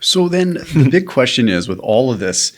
So then the big question is, with all of this,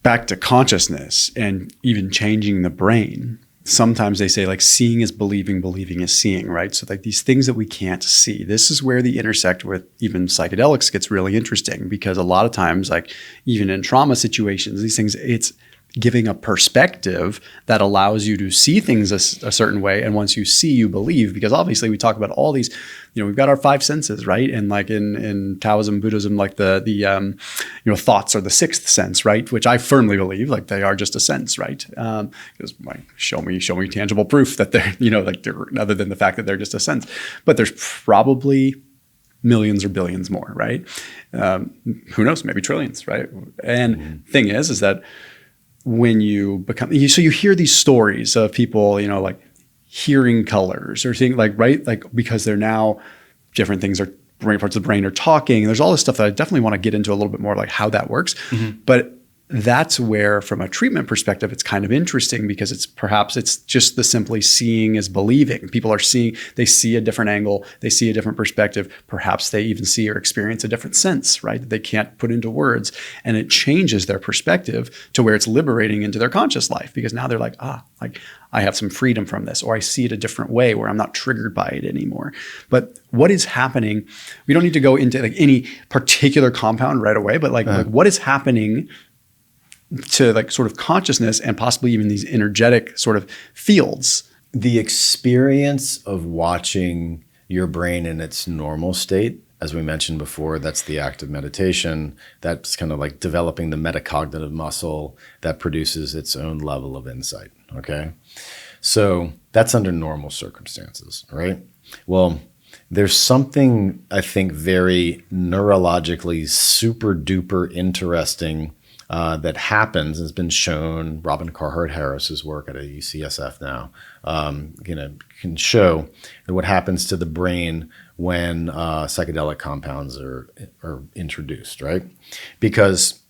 back to consciousness and even changing the brain, sometimes they say like seeing is believing, believing is seeing, right? So like these things that we can't see, this is where the intersect with even psychedelics gets really interesting, because a lot of times, like even in trauma situations, these things, it's giving a perspective that allows you to see things a certain way. And once you see, you believe, because obviously we talk about all these, we've got our five senses, right? And like in Taoism, Buddhism, like the thoughts are the sixth sense, right? Which I firmly believe, like they are just a sense, right? Because show me tangible proof that they're, they're, other than the fact that they're just a sense. But there's probably millions or billions more, right? Who knows? Maybe trillions, right? And thing is that when you become, so you hear these stories of people, like hearing colors or things like, right? Like, because they're now different things are parts of the brain are talking. There's all this stuff that I definitely want to get into a little bit more, like how that works. But that's where, from a treatment perspective, it's kind of interesting, because it's just the simply seeing is believing. People are seeing, they see a different angle, they see a different perspective. Perhaps they even see or experience a different sense, right? That they can't put into words. And it changes their perspective to where it's liberating into their conscious life, because now they're like, I have some freedom from this, or I see it a different way where I'm not triggered by it anymore. But what is happening? We don't need to go into like any particular compound right away, but like what is happening to like sort of consciousness and possibly even these energetic sort of fields? The experience of watching your brain in its normal state, as we mentioned before, that's the act of meditation. That's kind of like developing the metacognitive muscle that produces its own level of insight, okay? So that's under normal circumstances, right? Well, there's something, I think, very neurologically super duper interesting that happens, has been shown. Robin Carhart Harris's work at UCSF now can show that what happens to the brain when psychedelic compounds are introduced, right? Because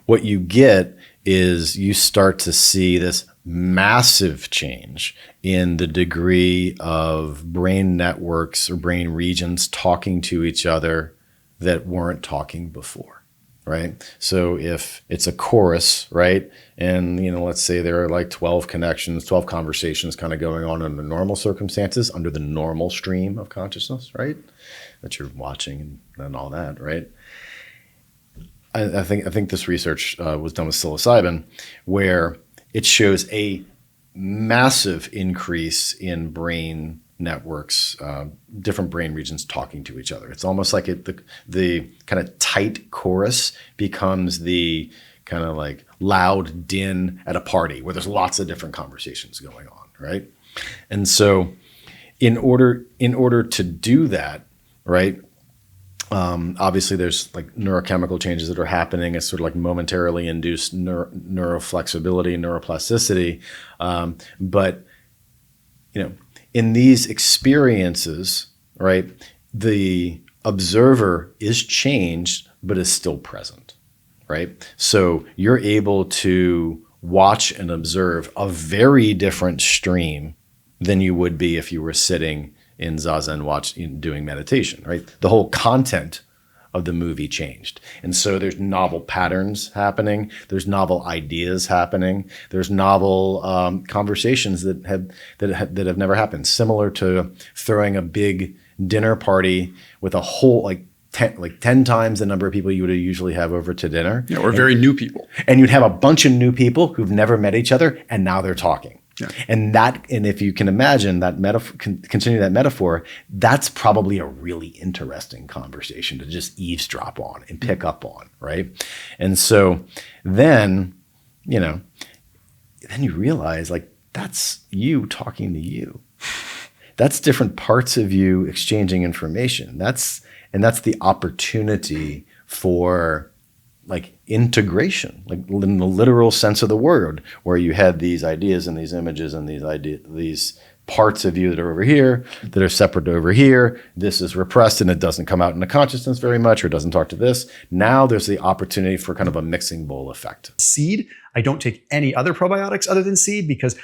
what you get is you start to see this massive change in the degree of brain networks or brain regions talking to each other that weren't talking before. Right. So if it's a chorus, right, and let's say there are like 12 connections, 12 conversations kind of going on under normal circumstances, under the normal stream of consciousness, right, that you're watching and all that, right. I think this research was done with psilocybin, where it shows a massive increase in brain networks, different brain regions talking to each other. It's almost like the kind of tight chorus becomes the kind of like loud din at a party where there's lots of different conversations going on, right? And so in order to do that, right, obviously there's like neurochemical changes that are happening. It's sort of like momentarily induced neuroflexibility, neuroplasticity. But in these experiences, right, the observer is changed, but is still present, right? So you're able to watch and observe a very different stream than you would be if you were sitting in Zazen doing meditation, right? The whole content of the movie changed. And so there's novel patterns happening. There's novel ideas happening. There's novel conversations that have never happened. Similar to throwing a big dinner party with a whole 10 times the number of people you would usually have over to dinner. Yeah, or very new people. And you'd have a bunch of new people who've never met each other, and now they're talking. Yeah. And if you can imagine that continue that metaphor, that's probably a really interesting conversation to just eavesdrop on and pick up on, right? And so then you realize like that's you talking to you. That's different parts of you exchanging information. That's the opportunity for like integration, like in the literal sense of the word, where you had these ideas and these images and these parts of you that are over here, that are separate over here. This is repressed and it doesn't come out into consciousness very much, or doesn't talk to this. Now there's the opportunity for kind of a mixing bowl effect. Seed, I don't take any other probiotics other than seed, because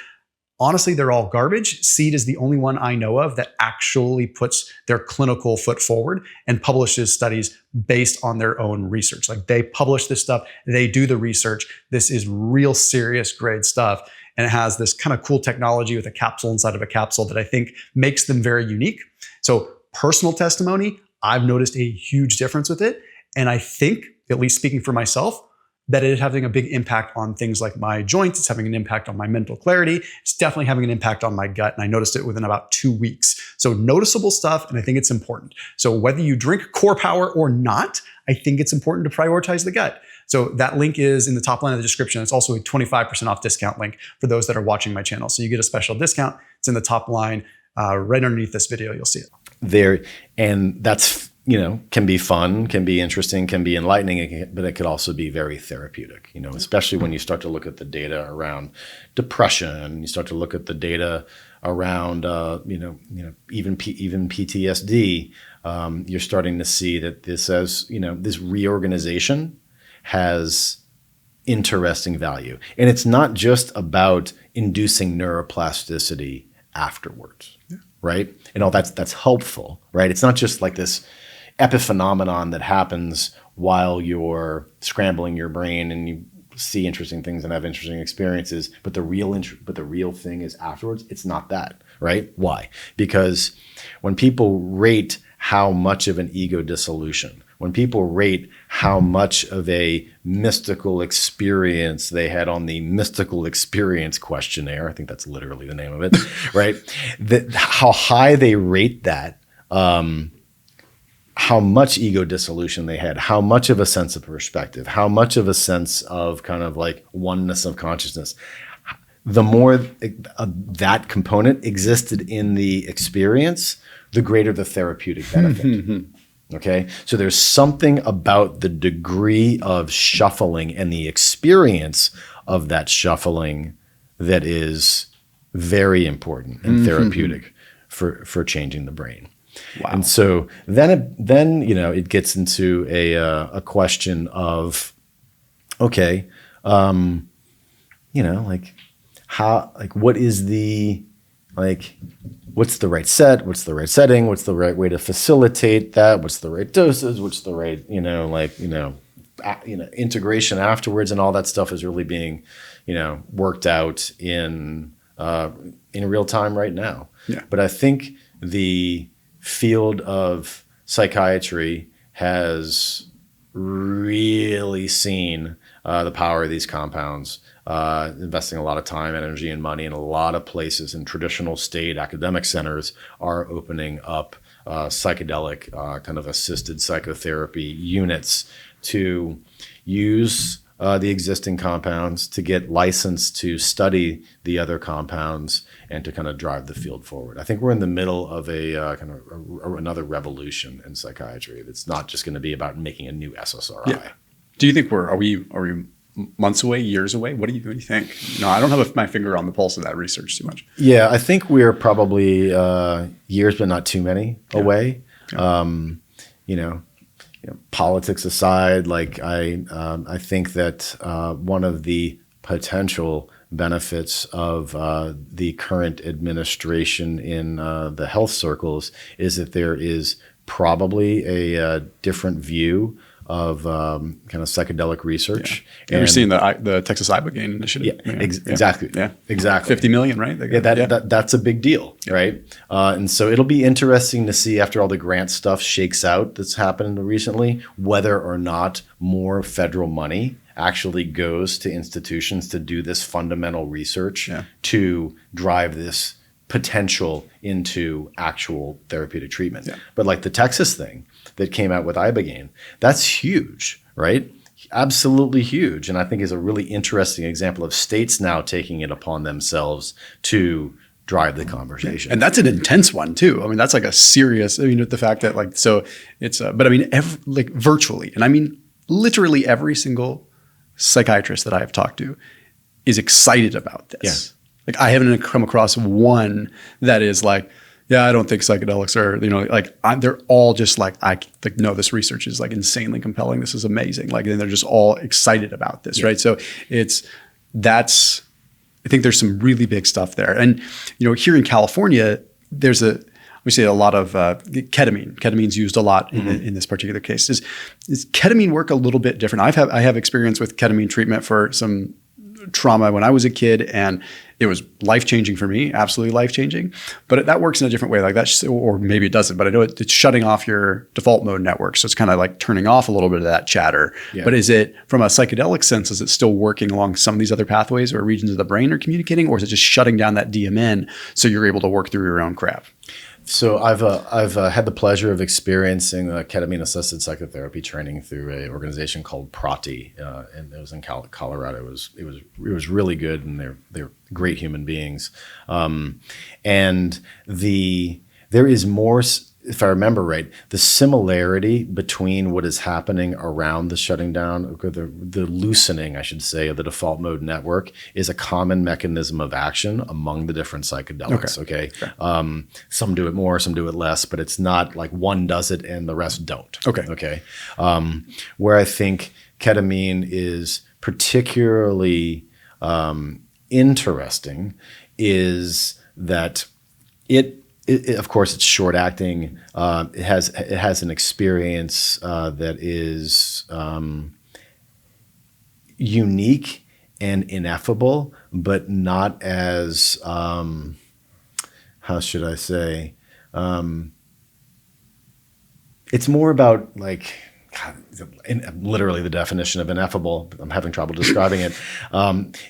Honestly, they're all garbage. Seed is the only one I know of that actually puts their clinical foot forward and publishes studies based on their own research. Like they publish this stuff, they do the research. This is real serious grade stuff. And it has this kind of cool technology with a capsule inside of a capsule that I think makes them very unique. So personal testimony, I've noticed a huge difference with it. And I think, at least speaking for myself, that it is having a big impact on things like my joints. It's having an impact on my mental clarity. It's definitely having an impact on my gut. And I noticed it within about 2 weeks. So noticeable stuff. And I think it's important. So whether you drink Core Power or not, I think it's important to prioritize the gut. So that link is in the top line of the description. It's also a 25% off discount link for those that are watching my channel. So you get a special discount. It's in the top line right underneath this video. You'll see it. There, and that's, can be fun, can be interesting, can be enlightening, but it could also be very therapeutic, especially when you start to look at the data around depression, you start to look at the data around, even PTSD. You're starting to see that this reorganization has interesting value. And it's not just about inducing neuroplasticity afterwards, right? That's helpful, right? It's not just like this epiphenomenon that happens while you're scrambling your brain and you see interesting things and have interesting experiences, but the real thing is afterwards. It's not that, right? Why? Because when people rate how much of an ego dissolution, when people rate how much of a mystical experience they had on the mystical experience questionnaire, I think that's literally the name of it, right? How high they rate that, how much ego dissolution they had, how much of a sense of perspective, how much of a sense of kind of like oneness of consciousness. The more that component existed in the experience, the greater the therapeutic benefit. Okay, so there's something about the degree of shuffling and the experience of that shuffling that is very important and therapeutic for changing the brain. Wow. And so then it gets into a question of, okay, what is the what's the right set? What's the right setting? What's the right way to facilitate that? What's the right doses? What's the right, integration afterwards, and all that stuff is really being, worked out in real time right now. Yeah. But I think the field of psychiatry has really seen the power of these compounds, investing a lot of time, energy, and money in a lot of places, and traditional state academic centers are opening up psychedelic kind of assisted psychotherapy units to use the existing compounds, to get licensed to study the other compounds, and to kind of drive the field forward. I think we're in the middle of a kind of another revolution in psychiatry. It's not just going to be about making a new SSRI. Yeah. Do you think are we months away, years away? What do you think? I don't have my finger on the pulse of that research too much. Yeah, I think we're probably years, but not too many away. Yeah. Politics aside, I think that one of the potential benefits of the current administration in the health circles is that there is probably a different view of kind of psychedelic research. Yeah. You're seeing the Texas Ibogaine initiative. Yeah, exactly. Yeah, exactly. 50 million, right? That's a big deal, right? And so it'll be interesting to see, after all the grant stuff shakes out that's happened recently, whether or not more federal money actually goes to institutions to do this fundamental research to drive this potential into actual therapeutic treatment. Yeah. But like the Texas thing that came out with Ibogaine, that's huge, right? Absolutely huge. And I think is a really interesting example of states now taking it upon themselves to drive the conversation. And that's an intense one too. I mean, that's like a serious, the fact that so it's, but I mean, virtually, and I mean, literally every single psychiatrist that I have talked to is excited about this. Yeah. I haven't come across one that is like, yeah, I don't think psychedelics are, they're all just no, this research is insanely compelling. This is amazing. And they're just all excited about this, right? So I think there's some really big stuff there. And, here in California, we say a lot of ketamine. Ketamine's used a lot in this particular case. Does ketamine work a little bit different? I have experience with ketamine treatment for some trauma when I was a kid, and it was life-changing for me, absolutely life-changing. But that works in a different way, like that, or maybe it doesn't. But I know it's shutting off your default mode network, so it's kind of like turning off a little bit of that chatter. Yeah. But is it, from a psychedelic sense, is it still working along some of these other pathways or regions of the brain are communicating, or is it just shutting down that DMN so you're able to work through your own crap? So I've had the pleasure of experiencing ketamine-assisted psychotherapy training through an organization called Prati, and it was in Colorado. It was really good, and they're great human beings. And there is more. If I remember right, the similarity between what is happening around the shutting down, or the loosening, I should say, of the default mode network is a common mechanism of action among the different psychedelics. Okay. Some do it more, some do it less, but it's not like one does it and the rest don't. Okay. Where I think ketamine is particularly interesting is that it of course, it's short acting. It has an experience that is unique and ineffable, but not as how should I say? It's more about like. Literally the definition of ineffable. I'm having trouble describing it.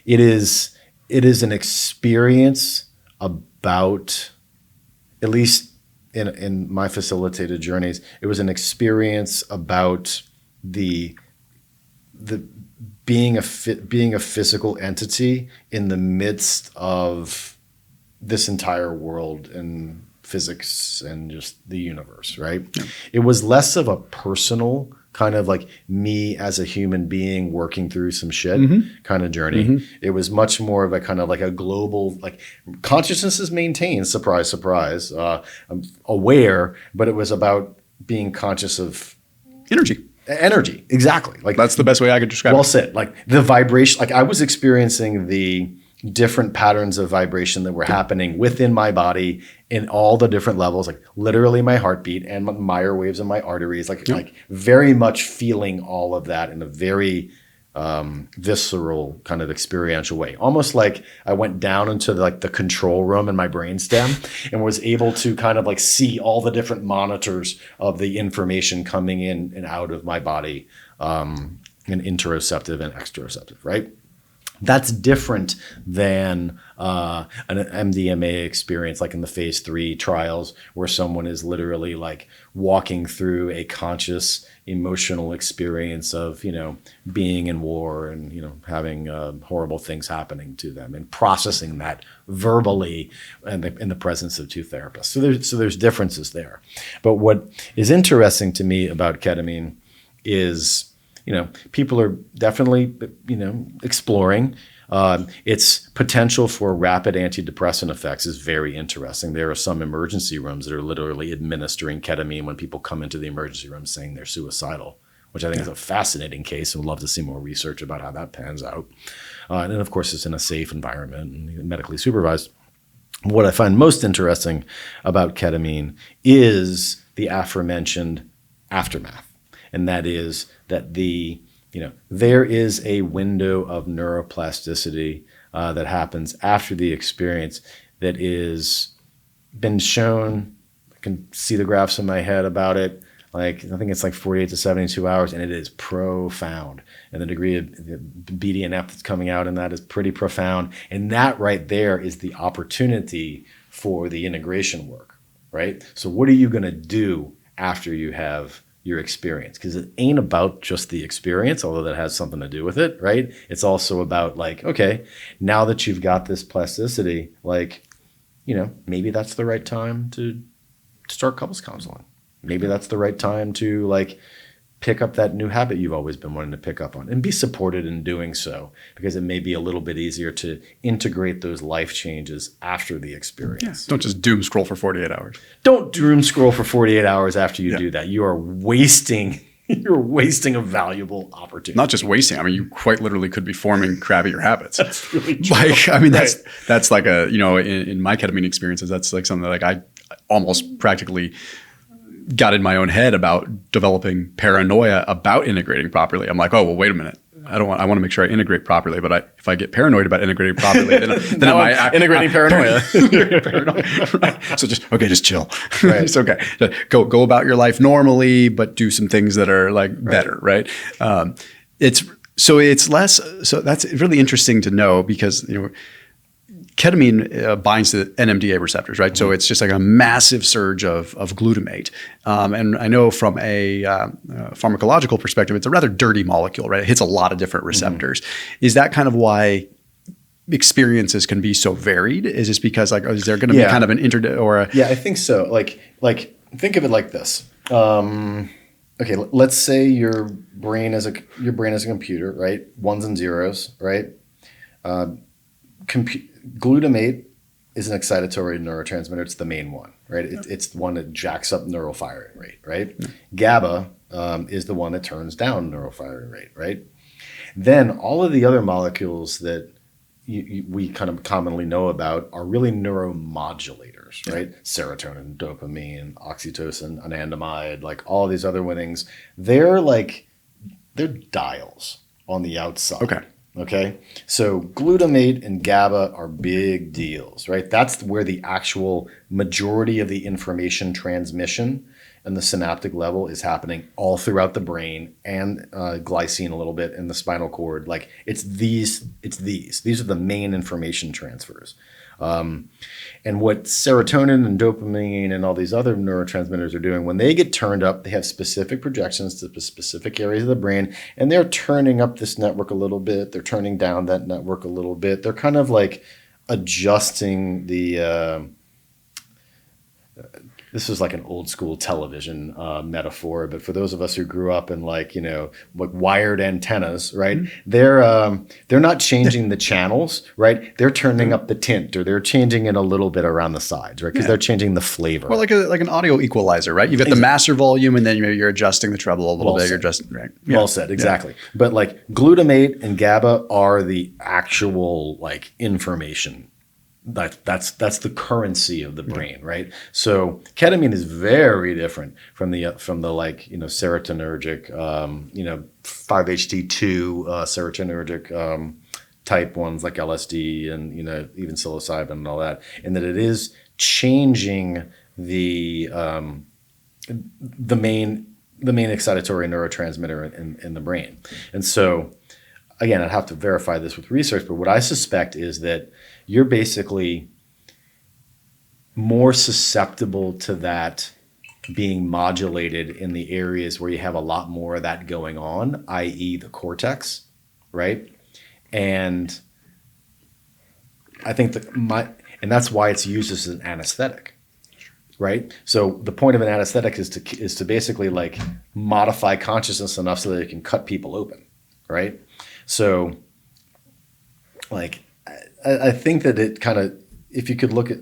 It is an experience about. At least in my facilitated journeys, it was an experience about the being a physical entity in the midst of this entire world and physics and just the universe, right? Yeah. It was less of a personal kind of like me as a human being working through some shit kind of journey. It was much more of a kind of like a global, like consciousness is maintained, surprise, surprise, I'm aware, but it was about being conscious of energy. Exactly. Like that's the best way I could describe it. Well said. Like the vibration, like I was experiencing the different patterns of vibration that were happening within my body in all the different levels, like literally my heartbeat and Meyer waves in my arteries, like very much feeling all of that in a very visceral kind of experiential way. Almost like I went down into the control room in my brainstem and was able to kind of like see all the different monitors of the information coming in and out of my body, and interoceptive and exteroceptive, right? That's different than an MDMA experience, like in the phase 3 trials, where someone is literally like walking through a conscious emotional experience of, being in war and, having horrible things happening to them and processing that verbally in the presence of two therapists. So there's differences there. But what is interesting to me about ketamine is, people are definitely, exploring. Its potential for rapid antidepressant effects is very interesting. There are some emergency rooms that are literally administering ketamine when people come into the emergency room saying they're suicidal, which I think is a fascinating case, and would love to see more research about how that pans out. And then, of course, it's in a safe environment and medically supervised. What I find most interesting about ketamine is the aforementioned aftermath. And that is that there is a window of neuroplasticity that happens after the experience that is been shown. I can see the graphs in my head about it. Like, I think it's like 48 to 72 hours, and it is profound. And the degree of BDNF that's coming out in that is pretty profound. And that right there is the opportunity for the integration work, right? So what are you going to do after you have your experience? Because it ain't about just the experience, although that has something to do with it, right? It's also about like, okay, now that you've got this plasticity, like, maybe that's the right time to start couples counseling. Maybe that's the right time to like pick up that new habit you've always been wanting to pick up on and be supported in doing so, because it may be a little bit easier to integrate those life changes after the experience. Yeah. Don't just doom scroll for 48 hours. Don't doom scroll for 48 hours after you do that. You are wasting You're wasting a valuable opportunity. Not just wasting. I mean, you quite literally could be forming crappier habits. That's really true. Like, I mean, that's like a, in my ketamine experiences, that's like something that like I almost practically got in my own head about developing paranoia about integrating properly. I'm like, oh, well, wait a minute. I want to make sure I integrate properly, but if I get paranoid about integrating properly, then I'm integrating paranoia. Right. So just chill. Right. It's okay. Go about your life normally, but do some things that are like better. Right. It's less. So that's really interesting to know because ketamine binds to NMDA receptors, right? Mm-hmm. So it's just like a massive surge of glutamate. And I know from a pharmacological perspective, it's a rather dirty molecule, right? It hits a lot of different receptors. Mm-hmm. Is that kind of why experiences can be so varied? Is this because is there going to be kind of an Yeah, I think so. Like think of it like this. Okay, let's say your brain is a computer, right? Ones and zeros, right? Glutamate is an excitatory neurotransmitter. It's the main one, right? It's the one that jacks up neural firing rate, right? Yeah. GABA is the one that turns down neural firing rate, right? Then all of the other molecules that we kind of commonly know about are really neuromodulators, right? Yeah. Serotonin, dopamine, oxytocin, anandamide, like all these other things. They're dials on the outside. Okay. So glutamate and GABA are big deals, right? That's where the actual majority of the information transmission and the synaptic level is happening all throughout the brain and glycine a little bit in the spinal cord. Like these are the main information transfers. And what serotonin and dopamine and all these other neurotransmitters are doing, when they get turned up, they have specific projections to specific areas of the brain, and they're turning up this network a little bit. They're turning down that network a little bit. They're kind of like adjusting the this is like an old school television metaphor, but for those of us who grew up in like wired antennas, right? Mm-hmm. They're not changing the channels, right? They're turning up the tint, or they're changing it a little bit around the sides, right? Because they're changing the flavor. Well, like an audio equalizer, right? You've got the master volume, and then you're adjusting the treble a little bit. You're just right. Yeah. Well said, exactly. Yeah. But like glutamate and GABA are the actual like information. That's the currency of the brain, right? So ketamine is very different from the serotonergic, 5-HT2 serotonergic type ones like LSD and even psilocybin and all that, and that it is changing the main excitatory neurotransmitter in the brain. And so, again, I'd have to verify this with research, but what I suspect is that you're basically more susceptible to that being modulated in the areas where you have a lot more of that going on, i.e. the cortex, right? And I think and that's why it's used as an anesthetic, right? So the point of an anesthetic is to basically like modify consciousness enough so that it can cut people open, right? So like, I think that it kind of, if you could look at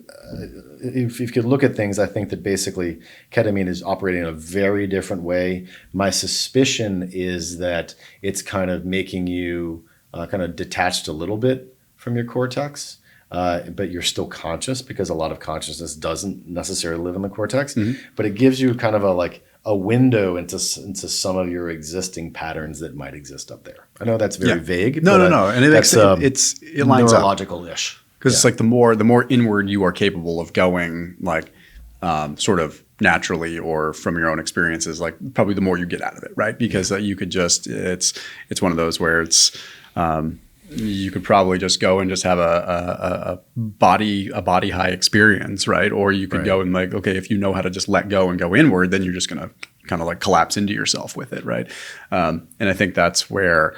things, I think that basically ketamine is operating in a very different way. My suspicion is that it's kind of making you kind of detached a little bit from your cortex, but you're still conscious because a lot of consciousness doesn't necessarily live in the cortex. Mm-hmm. But it gives you kind of a window into some of your existing patterns that might exist up there. I know that's very vague. No. And it lines neurological-ish. Because it's like the more inward you are capable of going, like sort of naturally or from your own experiences, like probably the more you get out of it, right? Because you could just it's one of those where it's you could probably just go and just have a body high experience, right? Or you could go and like, okay, if you know how to just let go and go inward, then you're just going to kind of like collapse into yourself with it, right? And I think that's where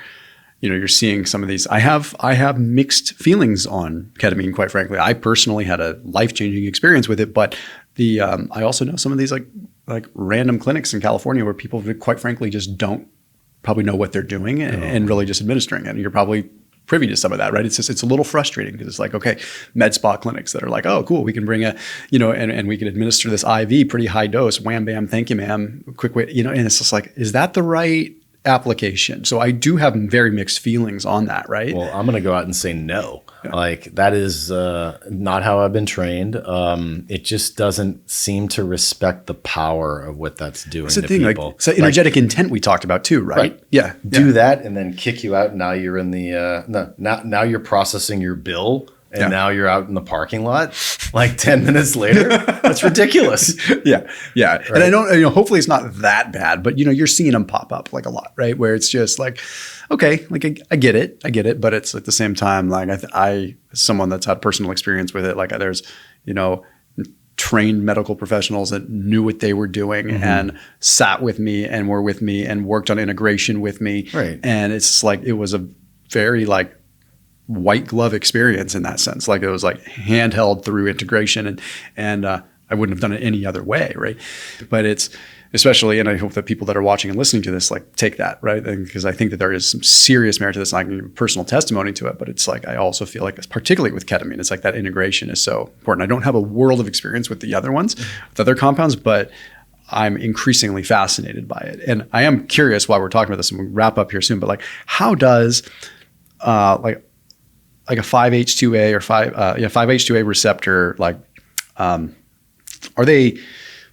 you're seeing some of these. I have mixed feelings on ketamine, quite frankly. I personally had a life-changing experience with it, but I also know some of these like random clinics in California where people quite frankly just don't probably know what they're doing and really just administering it. And you're probably privy to some of that, right? It's just, it's a little frustrating because it's like, okay, med spa clinics that are like, oh, cool, we can bring a, and we can administer this IV pretty high dose, wham, bam, thank you, ma'am, quick way, and it's just like, is that the right application? So I do have very mixed feelings on that, right? Well, I'm going to go out and say no. Yeah. Like that is not how I've been trained. It just doesn't seem to respect the power of what that's doing to people. Like, so energetic intent we talked about too, right? Yeah. Do that and then kick you out. And now you're in the now you're processing your bill. And now you're out in the parking lot like 10 minutes later. That's ridiculous. Yeah. Right? And I don't, hopefully it's not that bad, but you're seeing them pop up like a lot, right? Where it's just like, okay, like I get it. But it's at the same time, like I someone that's had personal experience with it, like there's, trained medical professionals that knew what they were doing and sat with me and were with me and worked on integration with me. Right. And it's like, it was a very like white glove experience in that sense. Like it was like handheld through integration and I wouldn't have done it any other way. Right. But it's especially, and I hope that people that are watching and listening to this, like take that, right? Because I think that there is some serious merit to this. And I can give personal testimony to it, but it's like, I also feel like, particularly with ketamine, it's like that integration is so important. I don't have a world of experience with the other ones, with other compounds, but I'm increasingly fascinated by it. And I am curious while we're talking about this, and we'll wrap up here soon, but like, how does like a 5-H2A or 5-H2A receptor, like, are they,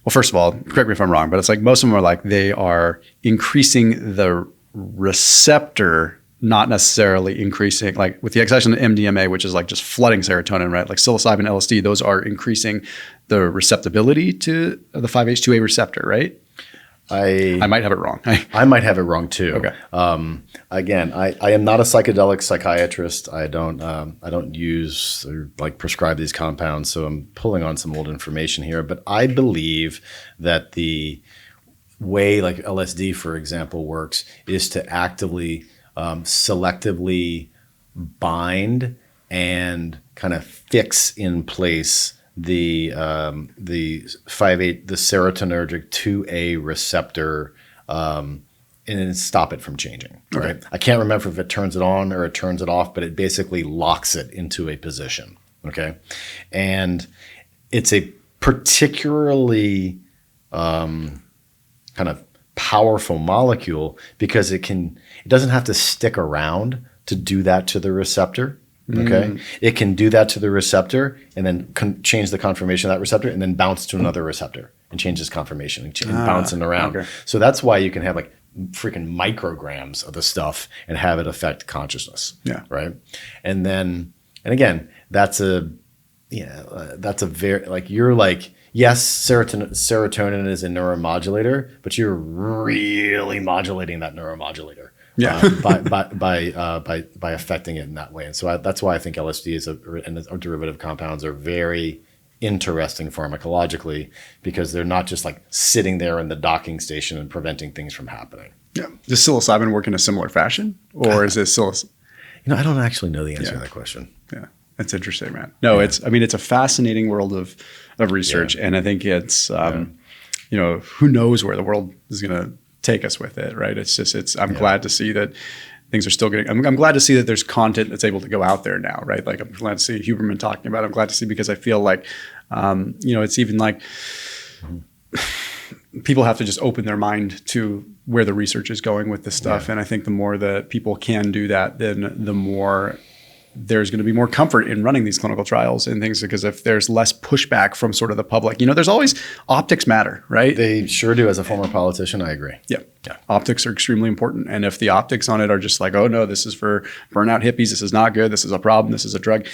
well, first of all, correct me if I'm wrong, but it's like most of them are like, they are increasing the receptor, not necessarily increasing, like with the excitation of MDMA, which is like just flooding serotonin, right? Like psilocybin, LSD, those are increasing the receptibility to the 5-H2A receptor, right? I might have it wrong. I might have it wrong too. Okay. Again, I am not a psychedelic psychiatrist. I don't use or like prescribe these compounds, so I'm pulling on some old information here. But I believe that the way like LSD, for example, works is to actively, selectively bind and kind of fix in place the serotonergic 2A receptor and then stop it from changing. Right? Okay. I can't remember if it turns it on or it turns it off, but it basically locks it into a position. Okay, and it's a particularly kind of powerful molecule because it doesn't have to stick around to do that to the receptor. Okay, it can do that to the receptor and then change the conformation of that receptor and then bounce to another receptor and change its conformation and bouncing around. Okay. So that's why you can have like freaking micrograms of the stuff and have it affect consciousness. Yeah. Right. And again, that's a very like, you're like, yes, serotonin is a neuromodulator, but you're really modulating that neuromodulator. Yeah, by affecting it in that way, and so that's why I think LSD and derivative compounds are very interesting pharmacologically because they're not just like sitting there in the docking station and preventing things from happening. Yeah, does psilocybin work in a similar fashion, or is this psilocybin? I don't actually know the answer to that question. Yeah, that's interesting, man. No, it's a fascinating world of research, and I think it's who knows where the world is going to take us with it, right? It's just, I'm glad to see that things are still getting, I'm glad to see that there's content that's able to go out there now, right? Like I'm glad to see Huberman talking about it. I'm glad to see because I feel like, it's even like people have to just open their mind to where the research is going with this stuff. Yeah. And I think the more that people can do that, then the more there's going to be more comfort in running these clinical trials and things, because if there's less pushback from sort of the public, there's always optics matter, right? They sure do. As a former politician, I agree. Yeah. Optics are extremely important. And if the optics on it are just like, oh no, this is for burnout hippies, this is not good, this is a problem, this is a drug,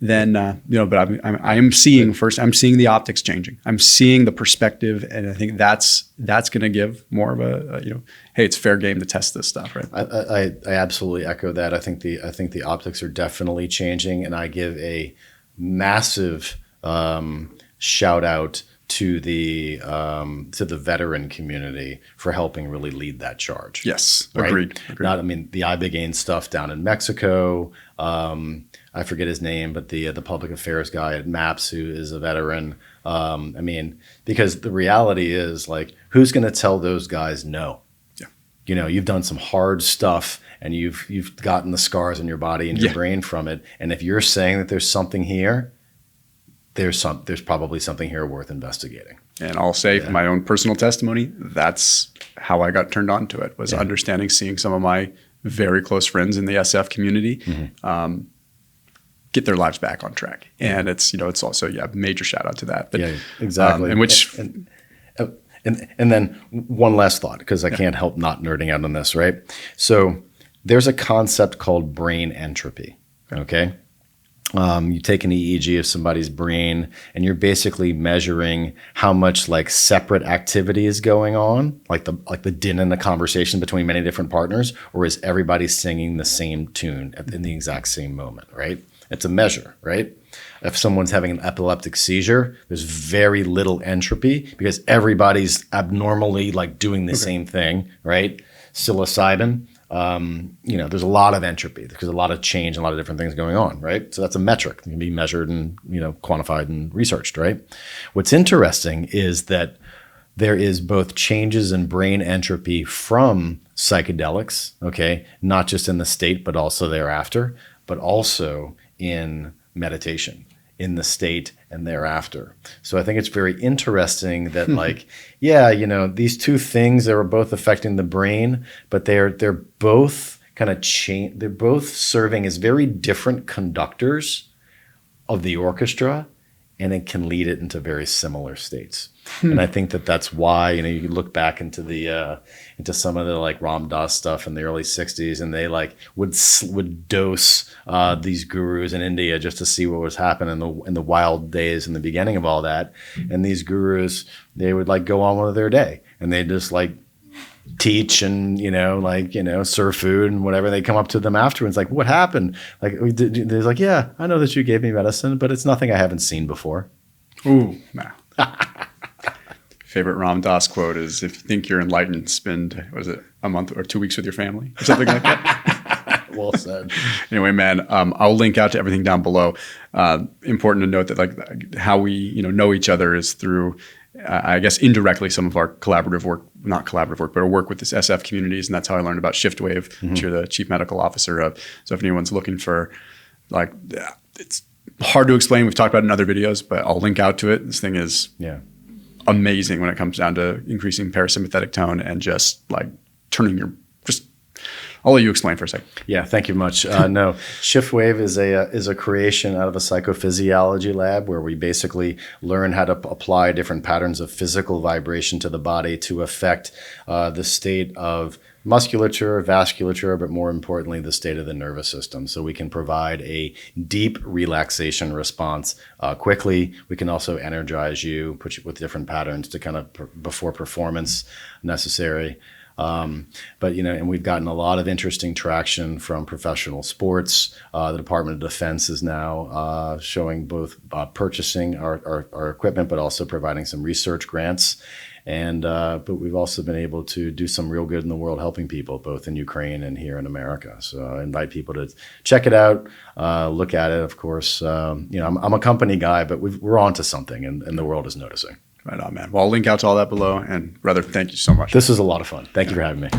then, but I'm seeing the optics changing. I'm seeing the perspective. And I think that's going to give more of a, hey, it's fair game to test this stuff, right? I absolutely echo that. I think the optics are definitely changing, and I give a massive shout out to the veteran community for helping really lead that charge. Yes, right? Agreed. The Ibogaine stuff down in Mexico. I forget his name, but the public affairs guy at MAPS who is a veteran. Because the reality is, like, who's going to tell those guys no? you've done some hard stuff and you've gotten the scars in your body and your brain from it. And if you're saying that there's something here, there's probably something here worth investigating. And I'll say from my own personal testimony, that's how I got turned on to it, was understanding, seeing some of my very close friends in the SF community get their lives back on track. And it's also, major shout out to that. But, exactly. And then one last thought, because I can't help not nerding out on this, right? So there's a concept called brain entropy, okay? You take an EEG of somebody's brain and you're basically measuring how much like separate activity is going on, like the din in the conversation between many different partners, or is everybody singing the same tune in the exact same moment, right? It's a measure, right? If someone's having an epileptic seizure, there's very little entropy because everybody's abnormally like doing the same thing, right? Psilocybin, there's a lot of entropy because a lot of change and a lot of different things going on, right? So that's a metric that can be measured and, quantified and researched, right? What's interesting is that there is both changes in brain entropy from psychedelics, okay? Not just in the state, but also thereafter, but also in meditation, in the state and thereafter. So I think it's very interesting that these two things, they were both affecting the brain, but they're both kind of they're both serving as very different conductors of the orchestra, and it can lead it into very similar states. And I think that's why, you look back into into some of the like Ram Dass stuff in the early 60s, and they like would dose these gurus in India just to see what was happening in the wild days in the beginning of all that. And these gurus, they would like go on with their day and they just like teach and, serve food and whatever. They come up to them afterwards, like, what happened? Like, they're like, yeah, I know that you gave me medicine, but it's nothing I haven't seen before. Ooh, nah. Favorite Ram Dass quote is, if you think you're enlightened, spend, a month or 2 weeks with your family or something like that. Well said. Anyway, man, I'll link out to everything down below. Important to note that like how we, know each other is through, I guess, indirectly some of our collaborative work, not collaborative work, but our work with this SF communities. And that's how I learned about Shiftwave, which you're the chief medical officer of. So if anyone's looking for, it's hard to explain. We've talked about it in other videos, but I'll link out to it. This thing is amazing when it comes down to increasing parasympathetic tone and just like turning I'll let you explain for a second. Yeah, thank you much. No, Shiftwave is a creation out of a psychophysiology lab where we basically learn how to apply different patterns of physical vibration to the body to affect the state of musculature, vasculature, but more importantly, the state of the nervous system. So we can provide a deep relaxation response quickly. We can also energize you, put you with different patterns to kind of before performance necessary. And we've gotten a lot of interesting traction from professional sports. The Department of Defense is now showing both purchasing our equipment, but also providing some research grants. But we've also been able to do some real good in the world, helping people both in Ukraine and here in America. So I invite people to check it out, look at it. Of course, I'm a company guy, but we're on to something, and the world is noticing. Right on, man. Well, I'll link out to all that below. And brother, thank you so much. This was a lot of fun. Thank you for having me.